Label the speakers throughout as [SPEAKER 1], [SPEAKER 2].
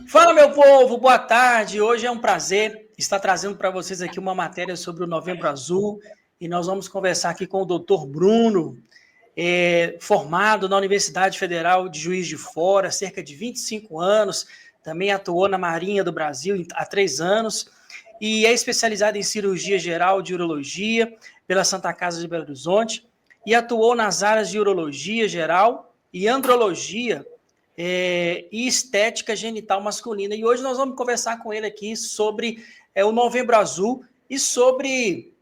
[SPEAKER 1] Fala, meu povo, boa tarde. Hoje é um prazer estar trazendo para vocês aqui uma matéria sobre o Novembro Azul e nós vamos conversar aqui com o Dr. Bruno, formado na Universidade Federal de Juiz de Fora, há cerca de 25 anos, também atuou na Marinha do Brasil há 3 anos e é especializado em cirurgia geral de urologia pela Santa Casa de Belo Horizonte e atuou nas áreas de urologia geral e andrologia e estética genital masculina. E hoje nós vamos conversar com ele aqui sobre o Novembro Azul e sobre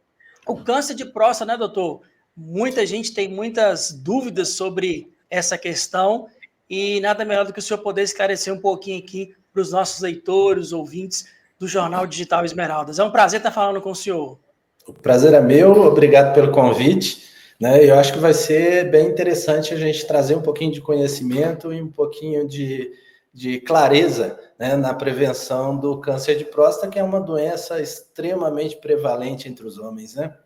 [SPEAKER 1] o câncer de próstata, né, doutor? Muita gente tem muitas dúvidas sobre essa questão e nada melhor do que o senhor poder esclarecer um pouquinho aqui para os nossos leitores, ouvintes do Jornal Digital Esmeraldas. É um prazer estar falando com o senhor.
[SPEAKER 2] O prazer é meu, obrigado pelo convite. Eu acho que vai ser bem interessante a gente trazer um pouquinho de conhecimento e um pouquinho de clareza, né, na prevenção do câncer de próstata, que é uma doença extremamente prevalente entre os homens, né?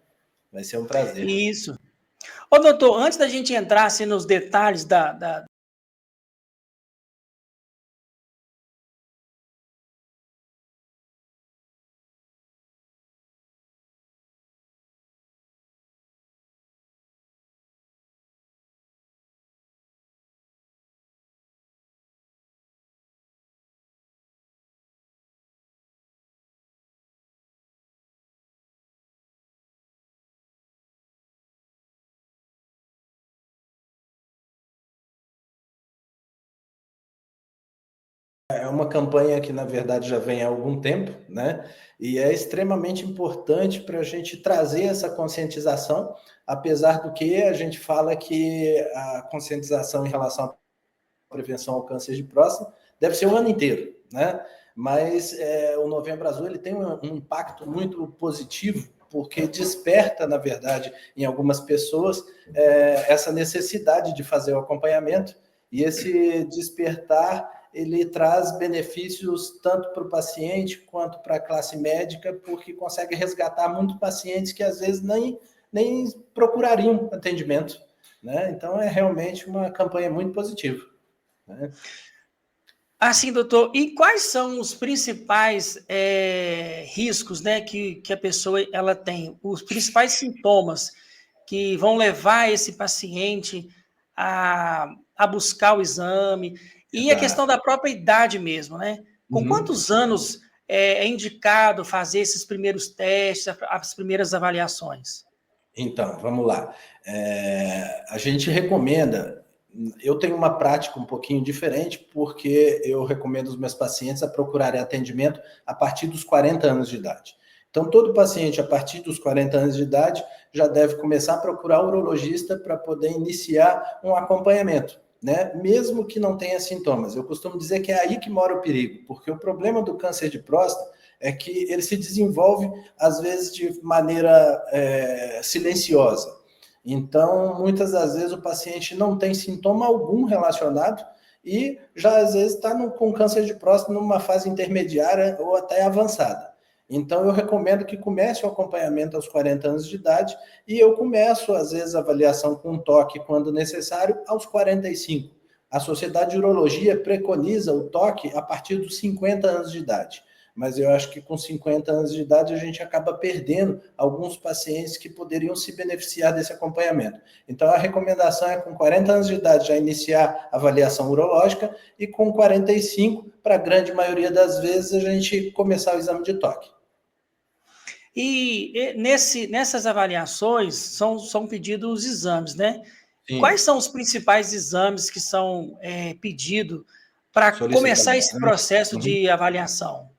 [SPEAKER 2] Vai ser um prazer.
[SPEAKER 1] Isso. Ô, doutor, antes da gente entrar assim, nos detalhes da
[SPEAKER 2] É uma campanha que, na verdade, já vem há algum tempo, né? E é extremamente importante para a gente trazer essa conscientização, apesar do que a gente fala que a conscientização em relação à prevenção ao câncer de próstata deve ser o ano inteiro, né? Mas o Novembro Azul ele tem um impacto muito positivo, porque desperta, na verdade, em algumas pessoas, essa necessidade de fazer o acompanhamento, e esse despertar ele traz benefícios tanto para o paciente quanto para a classe médica, porque consegue resgatar muitos pacientes que às vezes nem procurariam atendimento, né? Então é realmente uma campanha muito positiva, né?
[SPEAKER 1] Assim, doutor, e quais são os principais riscos, né, que a pessoa ela tem? Os principais sintomas que vão levar esse paciente a buscar o exame? E a questão da própria idade mesmo, né? Com quantos anos é indicado fazer esses primeiros testes, as primeiras avaliações?
[SPEAKER 2] Então, vamos lá. A gente recomenda. Eu tenho uma prática um pouquinho diferente, porque eu recomendo os meus pacientes a procurarem atendimento a partir dos 40 anos de idade. Então, todo paciente a partir dos 40 anos de idade já deve começar a procurar o urologista para poder iniciar um acompanhamento, né? Mesmo que não tenha sintomas. Eu costumo dizer que é aí que mora o perigo, porque o problema do câncer de próstata é que ele se desenvolve, às vezes, de maneira silenciosa. Então, muitas das vezes, o paciente não tem sintoma algum relacionado e já, às vezes, está com câncer de próstata numa fase intermediária ou até avançada. Então, eu recomendo que comece o acompanhamento aos 40 anos de idade e eu começo, às vezes, a avaliação com toque, quando necessário, aos 45. A Sociedade de Urologia preconiza o toque a partir dos 50 anos de idade. Mas eu acho que com 50 anos de idade a gente acaba perdendo alguns pacientes que poderiam se beneficiar desse acompanhamento. Então a recomendação é com 40 anos de idade já iniciar a avaliação urológica e com 45, para a grande maioria das vezes, a gente começar o exame de toque.
[SPEAKER 1] E nessas avaliações são pedidos os exames, né?
[SPEAKER 2] Sim.
[SPEAKER 1] Quais são os principais exames que são pedidos para começar esse processo de avaliação?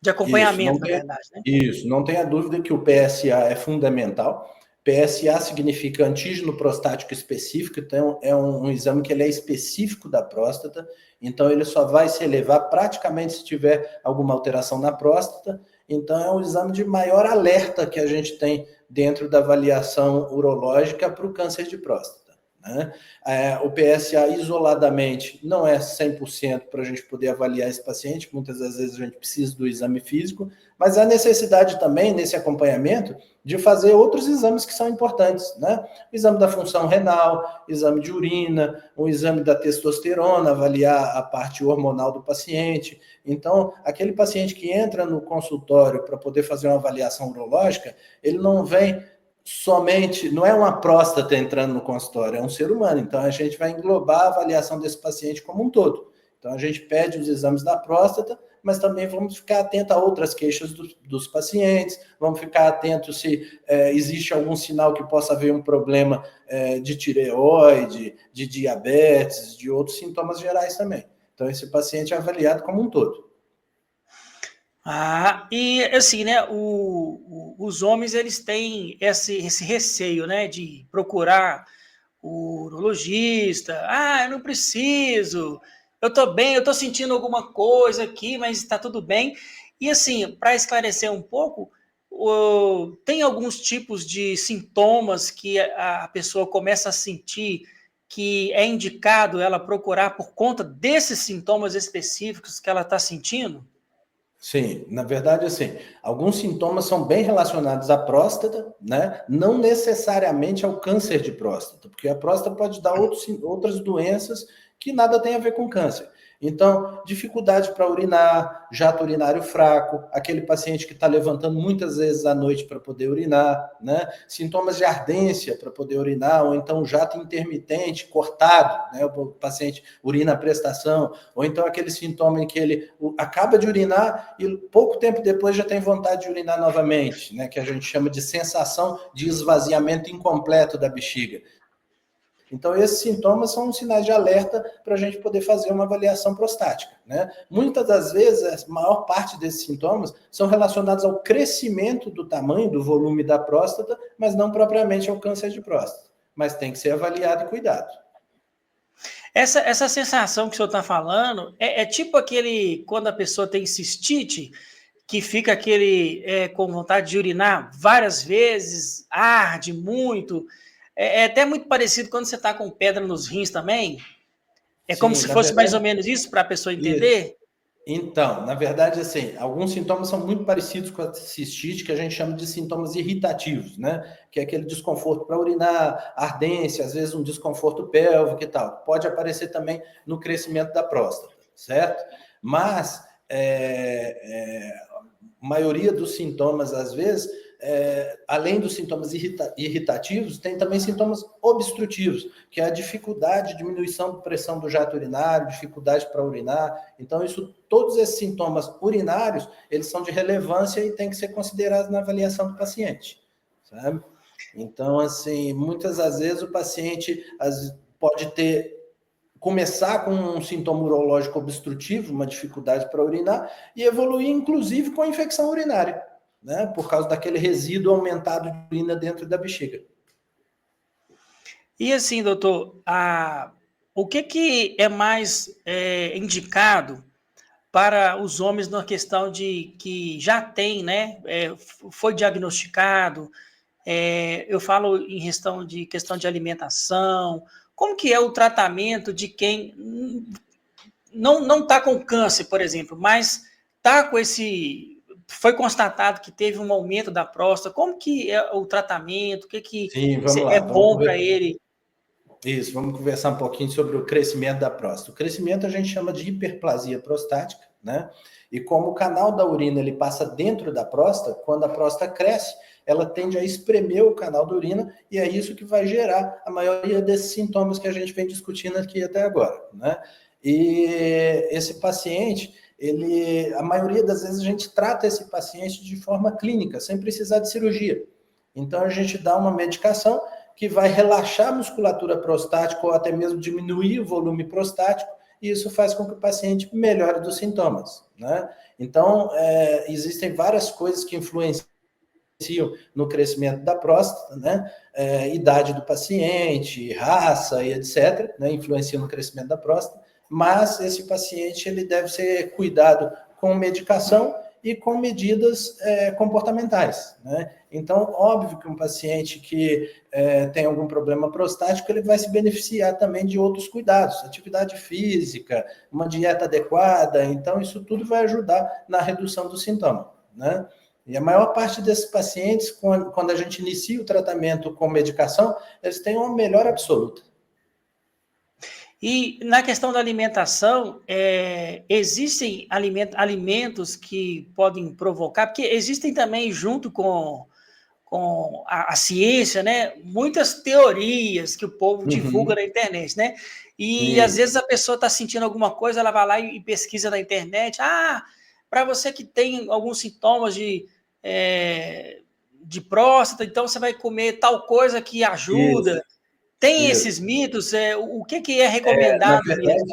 [SPEAKER 1] De acompanhamento, na verdade, né?
[SPEAKER 2] Isso, não tenha dúvida que o PSA é fundamental. PSA significa antígeno prostático específico, então é um exame que ele é específico da próstata, então ele só vai se elevar praticamente se tiver alguma alteração na próstata, então é um exame de maior alerta que a gente tem dentro da avaliação urológica para o câncer de próstata, né? O PSA isoladamente não é 100% para a gente poder avaliar esse paciente, muitas das vezes a gente precisa do exame físico, mas há necessidade também, nesse acompanhamento, de fazer outros exames que são importantes, né? O exame da função renal, exame de urina, o exame da testosterona, avaliar a parte hormonal do paciente. Então, aquele paciente que entra no consultório para poder fazer uma avaliação urológica, ele não vem somente, não é uma próstata entrando no consultório, é um ser humano. Então, a gente vai englobar a avaliação desse paciente como um todo. Então, a gente pede os exames da próstata, mas também vamos ficar atento a outras queixas dos pacientes, vamos ficar atento se existe algum sinal que possa haver um problema de tireoide, de diabetes, de outros sintomas gerais também. Então, esse paciente é avaliado como um todo.
[SPEAKER 1] E assim, né, os homens, eles têm esse receio, né, de procurar o urologista. Eu não preciso, eu tô bem, eu tô sentindo alguma coisa aqui, mas está tudo bem. E assim, para esclarecer um pouco, tem alguns tipos de sintomas que a pessoa começa a sentir que é indicado ela procurar por conta desses sintomas específicos que ela está sentindo?
[SPEAKER 2] Sim, na verdade, assim, alguns sintomas são bem relacionados à próstata, né? Não necessariamente ao câncer de próstata, porque a próstata pode dar outras doenças que nada tem a ver com câncer. Então, dificuldade para urinar, jato urinário fraco, aquele paciente que está levantando muitas vezes à noite para poder urinar, né? Sintomas de ardência para poder urinar, ou então jato intermitente, cortado, né? O paciente urina a prestação, ou então aquele sintoma em que ele acaba de urinar e pouco tempo depois já tem vontade de urinar novamente, né? Que a gente chama de sensação de esvaziamento incompleto da bexiga. Então, esses sintomas são sinais de alerta para a gente poder fazer uma avaliação prostática, né? Muitas das vezes, a maior parte desses sintomas são relacionados ao crescimento do tamanho, do volume da próstata, mas não propriamente ao câncer de próstata. Mas tem que ser avaliado e cuidado.
[SPEAKER 1] Essa sensação que o senhor está falando é tipo aquele, quando a pessoa tem cistite, que fica com vontade de urinar várias vezes, arde muito. É até muito parecido quando você está com pedra nos rins também. É como
[SPEAKER 2] Sim,
[SPEAKER 1] se
[SPEAKER 2] na
[SPEAKER 1] fosse mais
[SPEAKER 2] verdade,
[SPEAKER 1] ou menos isso para a pessoa
[SPEAKER 2] isso.
[SPEAKER 1] entender?
[SPEAKER 2] Então, na verdade, assim, alguns sintomas são muito parecidos com a cistite, que a gente chama de sintomas irritativos, né? Que é aquele desconforto para urinar, ardência, às vezes um desconforto pélvico e tal. Pode aparecer também no crescimento da próstata, certo? Mas a maioria dos sintomas, às vezes, além dos sintomas irritativos, tem também sintomas obstrutivos, que é a dificuldade, diminuição da pressão do jato urinário, dificuldade para urinar. Então, todos esses sintomas urinários, eles são de relevância e têm que ser considerados na avaliação do paciente, sabe? Então, assim, muitas das vezes o paciente pode começar com um sintoma urológico obstrutivo, uma dificuldade para urinar, e evoluir, inclusive, com a infecção urinária, né? Por causa daquele resíduo aumentado de urina dentro da bexiga.
[SPEAKER 1] E assim, doutor, o que é mais indicado para os homens na questão de que já tem, né? Foi diagnosticado. Eu falo em questão de alimentação. Como que é o tratamento de quem não está com câncer, por exemplo, mas está com foi constatado que teve um aumento da próstata? Como que é o tratamento? O que
[SPEAKER 2] Sim, vamos
[SPEAKER 1] é
[SPEAKER 2] lá.
[SPEAKER 1] bom para ele?
[SPEAKER 2] Isso, vamos conversar um pouquinho sobre o crescimento da próstata. O crescimento a gente chama de hiperplasia prostática, né? E como o canal da urina ele passa dentro da próstata, quando a próstata cresce, ela tende a espremer o canal da urina e é isso que vai gerar a maioria desses sintomas que a gente vem discutindo aqui até agora, né? E esse paciente, a maioria das vezes a gente trata esse paciente de forma clínica, sem precisar de cirurgia. Então a gente dá uma medicação que vai relaxar a musculatura prostática ou até mesmo diminuir o volume prostático, e isso faz com que o paciente melhore dos sintomas, né? Então, existem várias coisas que influenciam no crescimento da próstata, né? Idade do paciente, raça e etc., né? Influenciam no crescimento da próstata, mas esse paciente ele deve ser cuidado com medicação e com medidas comportamentais, né? Então, óbvio que um paciente que tem algum problema prostático, ele vai se beneficiar também de outros cuidados, atividade física, uma dieta adequada, então isso tudo vai ajudar na redução do sintoma, né? E a maior parte desses pacientes, quando a gente inicia o tratamento com medicação, eles têm uma melhora absoluta.
[SPEAKER 1] E na questão da alimentação, existem alimentos que podem provocar, porque existem também, junto com a ciência, né, muitas teorias que o povo divulga na internet, né? E às vezes a pessoa está sentindo alguma coisa, ela vai lá e pesquisa na internet. Para você que tem alguns sintomas de próstata, então você vai comer tal coisa que ajuda.
[SPEAKER 2] Isso.
[SPEAKER 1] Tem
[SPEAKER 2] Isso.
[SPEAKER 1] esses mitos? O que é recomendado mesmo?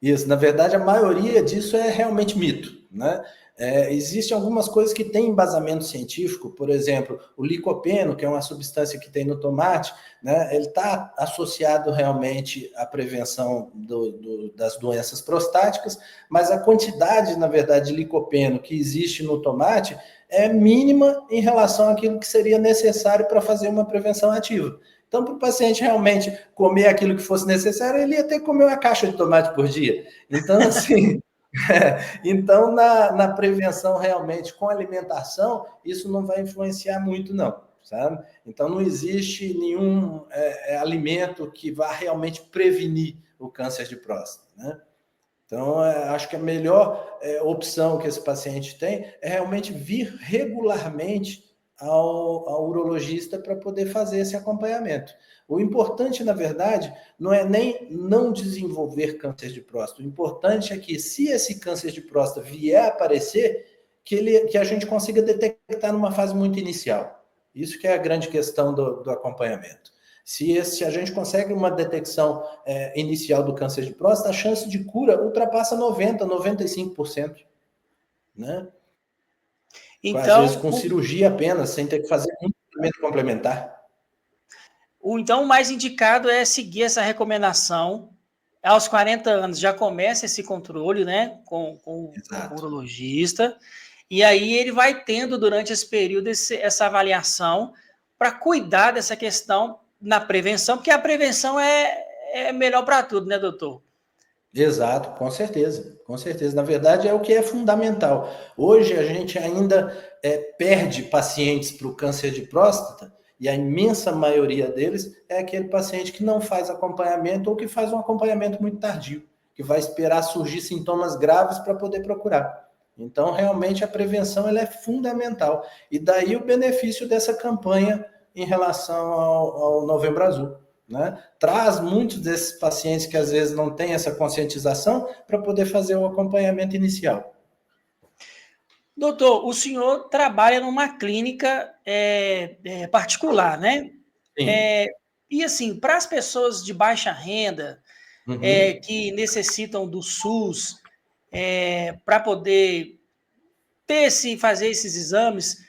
[SPEAKER 2] Isso, na verdade, a maioria disso é realmente mito, né? Existem algumas coisas que têm embasamento científico, por exemplo, o licopeno, que é uma substância que tem no tomate, né? Ele está associado realmente à prevenção das doenças prostáticas, mas a quantidade, na verdade, de licopeno que existe no tomate é mínima em relação àquilo que seria necessário para fazer uma prevenção ativa. Então, para o paciente realmente comer aquilo que fosse necessário, ele ia ter que comer uma caixa de tomate por dia. Então, assim, então na prevenção realmente com alimentação, isso não vai influenciar muito, não, sabe? Então, não existe nenhum alimento que vá realmente prevenir o câncer de próstata, né? Então, acho que a melhor opção que esse paciente tem é realmente vir regularmente ao urologista para poder fazer esse acompanhamento. O importante, na verdade, não é nem não desenvolver câncer de próstata. O importante é que, se esse câncer de próstata vier a aparecer, que a gente consiga detectar numa fase muito inicial. Isso que é a grande questão do acompanhamento. Se a gente consegue uma detecção inicial do câncer de próstata, a chance de cura ultrapassa 90%, 95%. Né?
[SPEAKER 1] Então,
[SPEAKER 2] às vezes com cirurgia apenas, sem ter que fazer um tratamento complementar.
[SPEAKER 1] Então, o mais indicado é seguir essa recomendação. Aos 40 anos já começa esse controle, né, com o urologista, e aí ele vai tendo durante esse período essa avaliação para cuidar dessa questão na prevenção, porque a prevenção é melhor para tudo, né, doutor?
[SPEAKER 2] Exato, com certeza, com certeza. Na verdade, é o que é fundamental. Hoje a gente ainda perde pacientes para o câncer de próstata, e a imensa maioria deles é aquele paciente que não faz acompanhamento ou que faz um acompanhamento muito tardio, que vai esperar surgir sintomas graves para poder procurar. Então, realmente, a prevenção ela é fundamental. E daí o benefício dessa campanha em relação ao Novembro Azul. Né? Traz muitos desses pacientes que às vezes não têm essa conscientização para poder fazer o acompanhamento inicial.
[SPEAKER 1] Doutor, o senhor trabalha numa clínica particular, né?
[SPEAKER 2] Sim.
[SPEAKER 1] E assim, para as pessoas de baixa renda, que necessitam do SUS para poder fazer esses exames,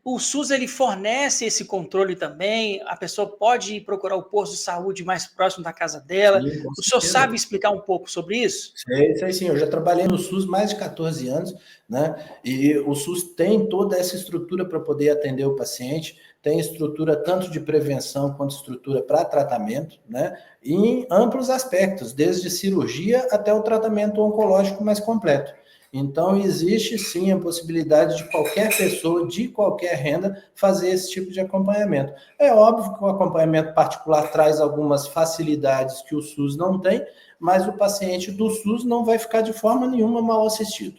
[SPEAKER 1] o SUS ele fornece esse controle também, a pessoa pode ir procurar o posto de saúde mais próximo da casa dela.
[SPEAKER 2] Sim,
[SPEAKER 1] o senhor sabe explicar um pouco sobre isso?
[SPEAKER 2] Sei sim, eu já trabalhei no SUS mais de 14 anos, né? E o SUS tem toda essa estrutura para poder atender o paciente, tem estrutura tanto de prevenção quanto estrutura para tratamento, né? Em amplos aspectos, desde cirurgia até o tratamento oncológico mais completo. Então, existe sim a possibilidade de qualquer pessoa, de qualquer renda, fazer esse tipo de acompanhamento. É óbvio que o acompanhamento particular traz algumas facilidades que o SUS não tem, mas o paciente do SUS não vai ficar de forma nenhuma mal assistido,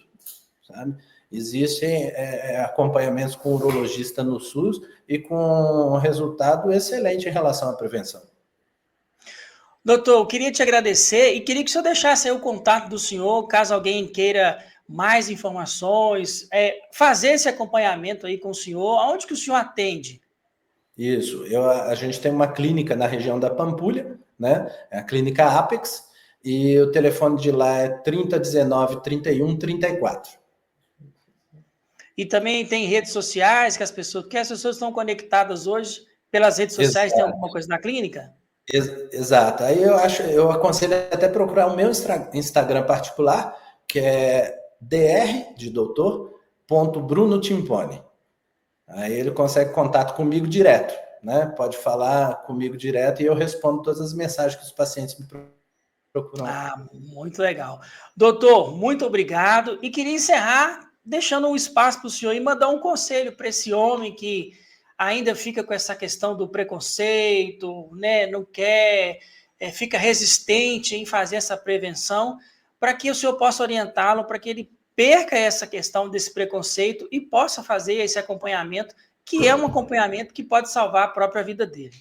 [SPEAKER 2] sabe? Existem acompanhamentos com urologista no SUS e com um resultado excelente em relação à prevenção.
[SPEAKER 1] Doutor, eu queria te agradecer e queria que o senhor deixasse aí o contato do senhor, caso alguém queira mais informações, fazer esse acompanhamento aí com o senhor. Aonde que o senhor atende?
[SPEAKER 2] Isso, a gente tem uma clínica na região da Pampulha, né? É a clínica Apex, e o telefone de lá é 3019 31 34.
[SPEAKER 1] E também tem redes sociais que as pessoas estão conectadas hoje pelas redes sociais. Exato. Tem alguma coisa na clínica?
[SPEAKER 2] Exato. Aí eu aconselho até procurar o meu Instagram particular, que é DR de doutor, bruno.timpone. Aí ele consegue contato comigo direto, né? Pode falar comigo direto e eu respondo todas as mensagens que os pacientes me procuram.
[SPEAKER 1] Ah, muito legal. Doutor, muito obrigado. E queria encerrar deixando um espaço para o senhor e mandar um conselho para esse homem que ainda fica com essa questão do preconceito, né? Não quer, fica resistente em fazer essa prevenção, para que o senhor possa orientá-lo, para que ele perca essa questão desse preconceito e possa fazer esse acompanhamento, que é um acompanhamento que pode salvar a própria vida dele.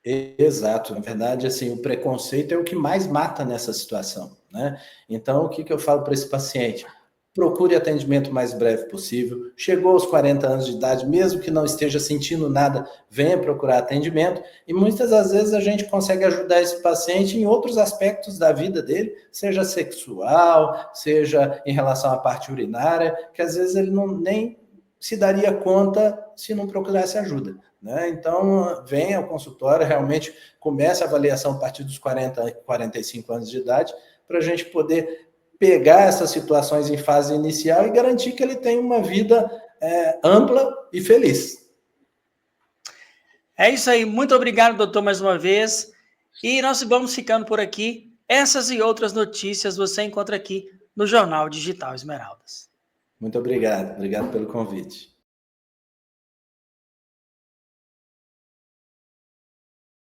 [SPEAKER 2] Exato, na verdade, assim, o preconceito é o que mais mata nessa situação, né? Então, o que eu falo para esse paciente? Procure atendimento o mais breve possível. Chegou aos 40 anos de idade, mesmo que não esteja sentindo nada, venha procurar atendimento. E muitas das vezes a gente consegue ajudar esse paciente em outros aspectos da vida dele, seja sexual, seja em relação à parte urinária, que às vezes ele nem se daria conta se não procurasse ajuda, né? Então, venha ao consultório, realmente comece a avaliação a partir dos 40, 45 anos de idade, para a gente poder pegar essas situações em fase inicial e garantir que ele tenha uma vida ampla e feliz.
[SPEAKER 1] É isso aí. Muito obrigado, doutor, mais uma vez. E nós vamos ficando por aqui. Essas e outras notícias você encontra aqui no Jornal Digital Esmeraldas.
[SPEAKER 2] Muito obrigado. Obrigado pelo convite.